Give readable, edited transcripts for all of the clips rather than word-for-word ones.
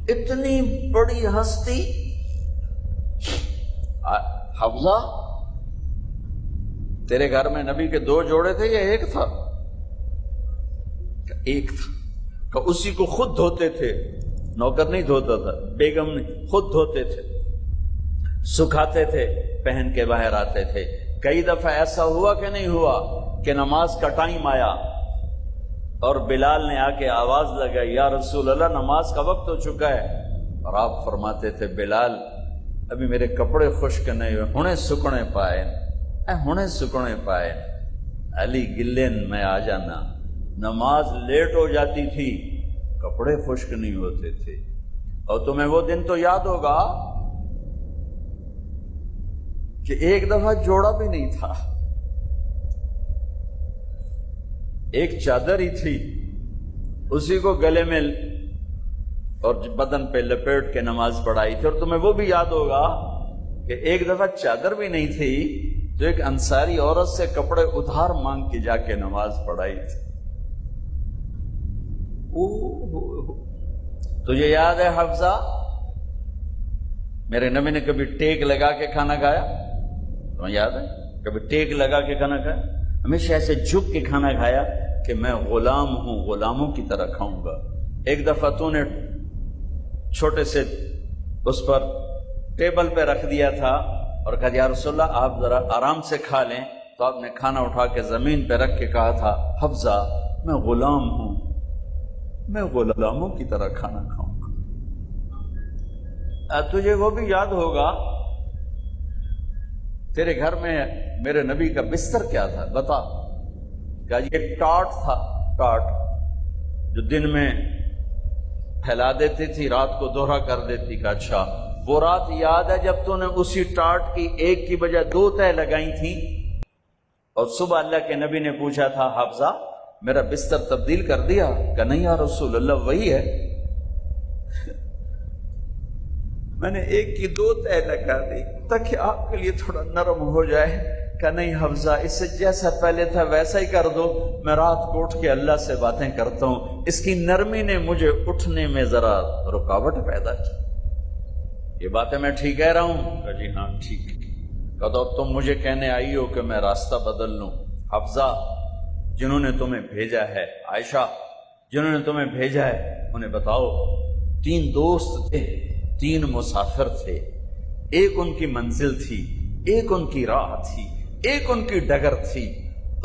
اتنی بڑی ہستی حفظہ، تیرے گھر میں نبی کے 2 جوڑے تھے یا ایک تھا؟ ایک تھا کہ اسی کو خود دھوتے تھے، نوکر نہیں دھوتا تھا، بیگم نہیں، خود دھوتے تھے، سکھاتے تھے، پہن کے باہر آتے تھے۔ کئی دفعہ ایسا ہوا کہ نہیں ہوا کہ نماز کا ٹائم آیا اور بلال نے آ کے آواز لگائی، یا رسول اللہ نماز کا وقت ہو چکا ہے، اور آپ فرماتے تھے بلال ابھی میرے کپڑے خشک نہیں ہوئے، ہنے سکنے پائے، ہنے سکنے پائے، علی گلین میں آ جانا۔ نماز لیٹ ہو جاتی تھی، کپڑے خشک نہیں ہوتے تھے۔ اور تمہیں وہ دن تو یاد ہوگا کہ ایک دفعہ جوڑا بھی نہیں تھا، ایک چادر ہی تھی، اسی کو گلے میں اور بدن پہ لپیٹ کے نماز پڑھائی تھی۔ اور تمہیں وہ بھی یاد ہوگا کہ ایک دفعہ چادر بھی نہیں تھی تو ایک انصاری عورت سے کپڑے ادھار مانگ کے جا کے نماز پڑھائی تھی۔ تجھے یاد ہے حفظہ میرے نبی نے کبھی ٹیک لگا کے کھانا کھایا؟ تمہیں یاد ہے کبھی ٹیک لگا کے کھانا کھایا؟ ہمیشہ ایسے جھک کے کھانا کھایا کہ میں غلام ہوں، غلاموں کی طرح کھاؤں گا۔ ایک دفعہ تو نے چھوٹے سے اس پر ٹیبل پہ رکھ دیا تھا اور کہا یا رسول اللہ آپ ذرا آرام سے کھا لیں، تو آپ نے کھانا اٹھا کے زمین پہ رکھ کے کہا تھا حفظہ میں غلام ہوں، میں غلاموں کی طرح کھانا کھاؤں گا۔ تجھے وہ بھی یاد ہوگا تیرے گھر میں میرے نبی کا بستر کیا تھا؟ بتا۔ کہا یہ ٹاٹ تھا، ٹاٹ جو دن میں پھیلا دیتی تھی، رات کو دوہرا کر دیتی۔ کہ اچھا وہ رات یاد ہے جب تو نے اسی ٹاٹ کی ایک کی بجائے 2 تہہ لگائی تھی، اور صبح اللہ کے نبی نے پوچھا تھا حفظہ میرا بستر تبدیل کر دیا؟ کہ نہیں یا رسول اللہ وہی ہے، میں نے ایک کی 2 تہہ لگا دی تاکہ آپ کے لیے تھوڑا نرم ہو جائے۔ کہ نہیں حفظہ اس سے جیسا پہلے تھا ویسا ہی کر دو، میں رات کو اٹھ کے اللہ سے باتیں کرتا ہوں، اس کی نرمی نے مجھے اٹھنے میں ذرا رکاوٹ پیدا کی۔ یہ باتیں میں ٹھیک کہہ رہا ہوں؟ کہ جی ہاں ٹھیک۔ کہ تو تم مجھے کہنے آئی ہو کہ میں راستہ بدل لوں؟ حفظہ جنہوں نے تمہیں بھیجا ہے، عائشہ جنہوں نے تمہیں بھیجا ہے انہیں بتاؤ 3 دوست تھے، 3 مسافر تھے، ایک ان کی منزل تھی، ایک ان کی راہ تھی، ایک ان کی ڈگر تھی،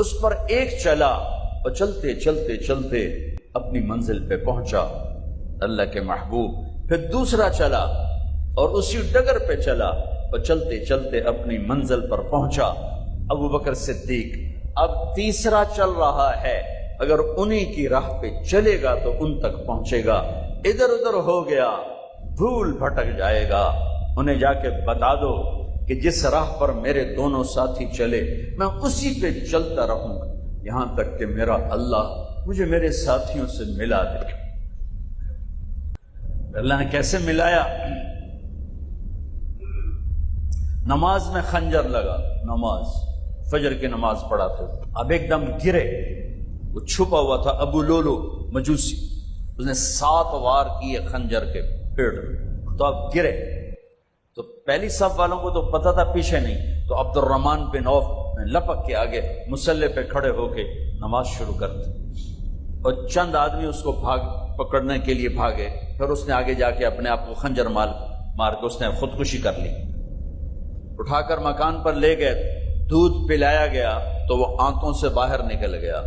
اس پر ایک چلا اور چلتے چلتے چلتے اپنی منزل پہ پہنچا اللہ کے محبوب، پھر دوسرا چلا اور اسی ڈگر پہ چلا اور چلتے چلتے اپنی منزل پر پہنچا ابو بکر صدیق۔ اب تیسرا چل رہا ہے، اگر انہی کی راہ پہ چلے گا تو ان تک پہنچے گا، ادھر ادھر ہو گیا بھول بھٹک جائے گا۔ انہیں جا کے بتا دو کہ جس راہ پر میرے دونوں ساتھی چلے میں اسی پہ چلتا رہوں گا یہاں تک کہ میرا اللہ مجھے میرے ساتھیوں سے ملا دے۔ اللہ نے کیسے ملایا؟ نماز میں خنجر لگا، نماز فجر کی نماز پڑھا تھا، اب ایک دم گرے، وہ چھپا ہوا تھا ابو لولو مجوسی، اس نے 7 وار کیے خنجر کے پیڑ، تو اب گرے، تو پہلی صف والوں کو تو پتہ تھا پیچھے نہیں، تو عبد الرحمن بن عوف نے لپک کے آگے مصلی پہ کھڑے ہو کے نماز شروع کر دی، اور چند آدمی اس کو پکڑنے کے لیے بھاگے، پھر اس نے آگے جا کے اپنے آپ کو خنجر مار کے اس نے خودکشی کر لی، اٹھا کر مکان پر لے گئے، دودھ پلایا گیا تو وہ آنتوں سے باہر نکل گیا،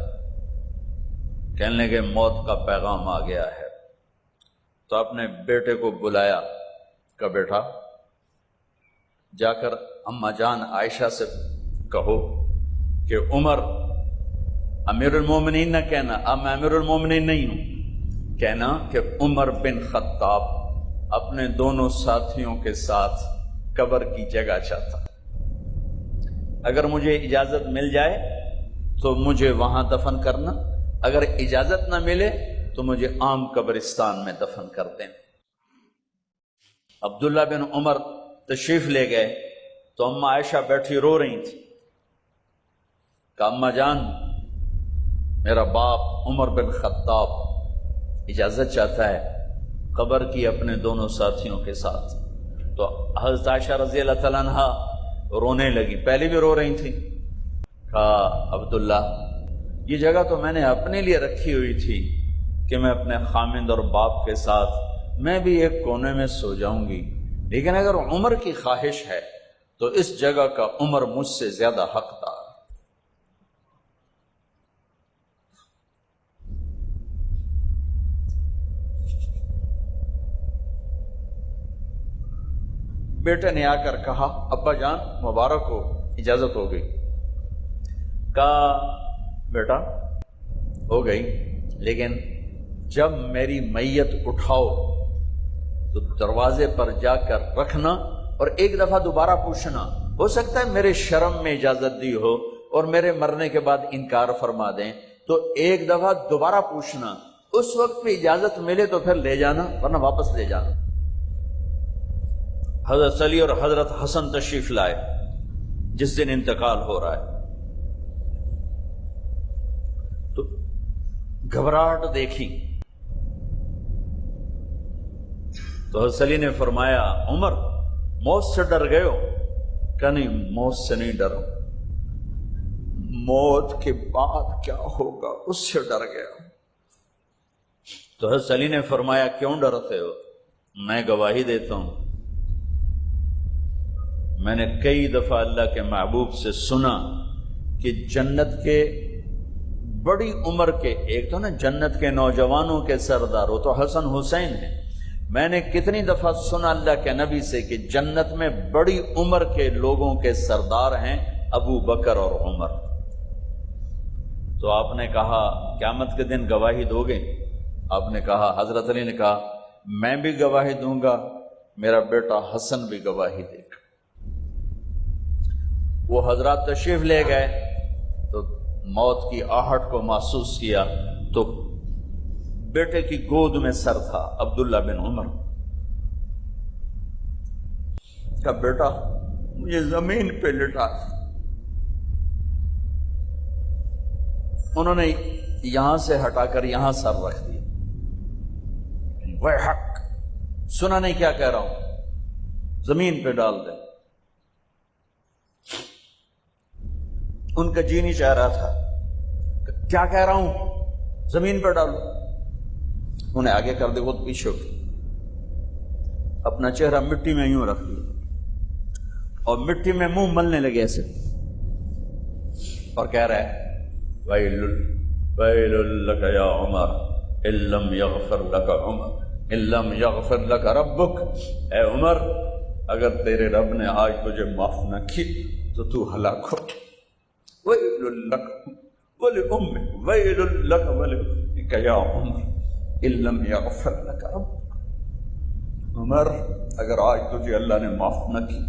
کہنے لگے موت کا پیغام آ گیا ہے، تو اپنے بیٹے کو بلایا کہ بیٹا جا کر اماں جان عائشہ سے کہو کہ عمر امیر المومنین نہ کہنا، اب میں امیر المومنین نہیں ہوں، کہنا کہ عمر بن خطاب اپنے دونوں ساتھیوں کے ساتھ قبر کی جگہ چاہتا، اگر مجھے اجازت مل جائے تو مجھے وہاں دفن کرنا، اگر اجازت نہ ملے تو مجھے عام قبرستان میں دفن کر دیں۔ عبداللہ بن عمر تشریف لے گئے تو اماں عائشہ بیٹھی رو رہی تھی، کہ اماں جان میرا باپ عمر بن خطاب اجازت چاہتا ہے قبر کی اپنے دونوں ساتھیوں کے ساتھ. تو حضرت عائشہ رضی اللہ تعالیٰ عنہا رونے لگی، پہلے بھی رو رہی تھی. کہا عبداللہ یہ جگہ تو میں نے اپنے لیے رکھی ہوئی تھی کہ میں اپنے خامند اور باپ کے ساتھ میں بھی ایک کونے میں سو جاؤں گی، لیکن اگر عمر کی خواہش ہے تو اس جگہ کا عمر مجھ سے زیادہ حقدار. بیٹے نے آ کر کہا ابا جان مبارک ہو، اجازت ہو گئی. کہا بیٹا ہو گئی، لیکن جب میری میت اٹھاؤ تو دروازے پر جا کر رکھنا اور ایک دفعہ دوبارہ پوچھنا. ہو سکتا ہے میرے شرم میں اجازت دی ہو اور میرے مرنے کے بعد انکار فرما دیں، تو ایک دفعہ دوبارہ پوچھنا، اس وقت پہ اجازت ملے تو پھر لے جانا ورنہ واپس لے جانا. حضرت علی اور حضرت حسن تشریف لائے جس دن انتقال ہو رہا ہے. تو گھبراہٹ دیکھی تو حضرت علی نے فرمایا عمر موت سے ڈر گئے ہو؟ کہ نہیں موت سے نہیں ڈرو، موت کے بعد کیا ہوگا اس سے ڈر گیا. تو حضرت علی نے فرمایا کیوں ڈرتے ہو؟ میں گواہی دیتا ہوں، میں نے کئی دفعہ اللہ کے محبوب سے سنا کہ جنت کے بڑی عمر کے، ایک تو نا جنت کے نوجوانوں کے سردار وہ تو حسن حسین ہیں، میں نے کتنی دفعہ سنا اللہ کے نبی سے کہ جنت میں بڑی عمر کے لوگوں کے سردار ہیں ابو بکر اور عمر. تو آپ نے کہا قیامت کے دن گواہی دو گے؟ آپ نے کہا، حضرت علی نے کہا میں بھی گواہی دوں گا، میرا بیٹا حسن بھی گواہی دے گا. وہ حضرات تشریف لے گئے تو موت کی آہٹ کو محسوس کیا تو بیٹے کی گود میں سر تھا عبداللہ بن عمر. کہا بیٹا مجھے زمین پہ لٹا. انہوں نے یہاں سے ہٹا کر یہاں سر رکھ دیا. وہ حق سنا نہیں کیا کہہ رہا ہوں، زمین پہ ڈال دے. ان کا جی نہیں چاہ رہا تھا، کیا کہہ رہا ہوں، زمین پر ڈالو. انہیں آگے کر دے، خود پیچھے اٹھ اپنا چہرہ مٹی میں یوں رکھ لیا اور مٹی میں منہ ملنے لگے ایسے، اور کہہ رہا ہے ویل لک یا عمر ان لم یغفر لک عمر ان لم یغفر لک ربک. اے عمر اگر تیرے رب نے آج تجھے معاف نہ کی تو ہلاک ہو. ویل لک ولأمک ویل لک ولأمک یا عمر ان لم یغفر لک ربک. عمر اگر آج تجھے اللہ نے معاف نہ کی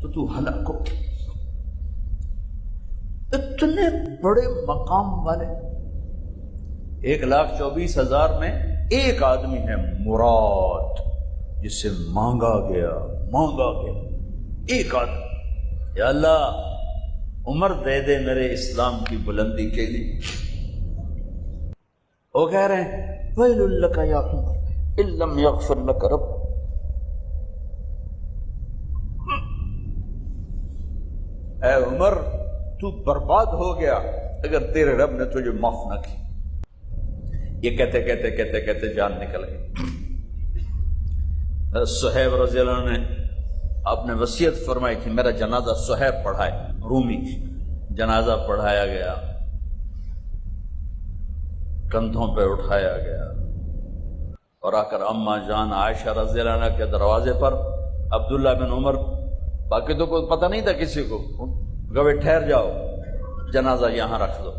تو ہلاک ہو. اتنے بڑے مقام والے 1,24,000 میں ایک آدمی ہے مراد، جسے مانگا گیا ایک آدمی. یا اللہ عمر دے دے میرے اسلام کی بلندی کے لیے. وہ کہہ رہے ہیں ویل لک یا عمر ان لم یغفر لک رب. اے عمر تو برباد ہو گیا اگر تیرے رب نے تجھے معاف نہ کی. یہ کہتے کہتے کہتے کہتے جان نکل گئی. صہیب رضی اللہ عنہ نے آپ نے وصیت فرمائی کہ میرا جنازہ صہیب پڑھائے، رومی جنازہ پڑھایا گیا، کندھوں پہ اٹھایا گیا اور آ کر اماں جان عائشہ رضی اللہ عنہ کے دروازے پر عبداللہ بن عمر، باقی تو کوئی پتہ نہیں تھا کسی کو، گوے ٹھہر جاؤ جنازہ یہاں رکھ دو.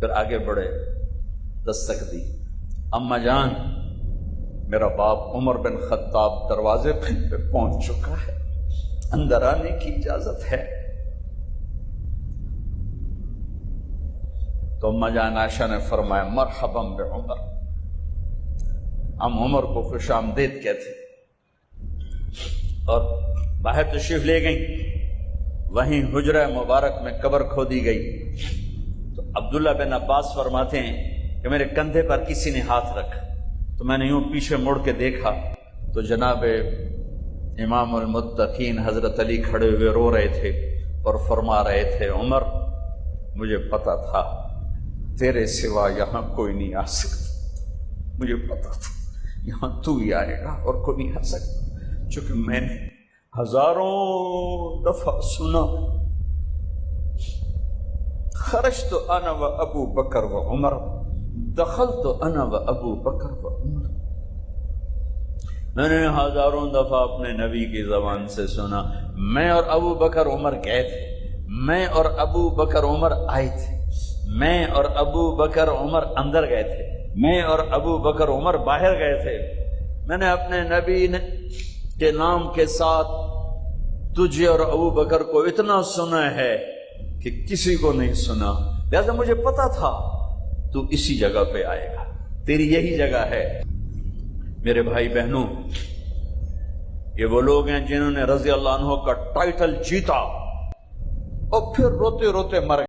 پھر آگے بڑھے، دستک دی، اماں جان میرا باپ عمر بن خطاب دروازے پہ پہنچ چکا ہے، اندر آنے کی اجازت ہے. تو اماں جان عائشہ نے فرمایا مرحبا بعمر. ہم عمر کو خوش آمدید کہتے اور باہر تشریف لے گئیں. وہیں حجرہ مبارک میں قبر کھودی گئی. تو عبداللہ بن عباس فرماتے ہیں کہ میرے کندھے پر کسی نے ہاتھ رکھا تو میں نے یوں پیچھے مڑ کے دیکھا تو جناب امام المتقین حضرت علی کھڑے ہوئے رو رہے تھے اور فرما رہے تھے عمر مجھے پتا تھا تیرے سوا یہاں کوئی نہیں آ سکتا، مجھے پتا تھا یہاں تو ہی آئے گا اور کوئی نہیں آ سکتا، چونکہ میں نے ہزاروں دفعہ سنا خرجت انا و ابو بکر و عمر دخلت انا و ابو بکر و عمر، میں نے ہزاروں دفعہ اپنے نبی کی زبان سے سنا میں اور ابو بکر عمر گئے تھے، میں اور ابو بکر عمر آئے تھے، میں اور ابو بکر عمر اندر گئے تھے، میں اور ابو بکر عمر باہر گئے تھے، میں نے اپنے نبی کے نام کے ساتھ تجھے اور ابو بکر کو اتنا سنا ہے کہ کسی کو نہیں سنا، لہذا مجھے پتا تھا تو اسی جگہ پہ آئے گا، تیری یہی جگہ ہے۔ میرے بھائی بہنوں، یہ وہ لوگ ہیں جنہوں نے رضی اللہ عنہ کا ٹائٹل جیتا اور پھر روتے روتے مر گئے۔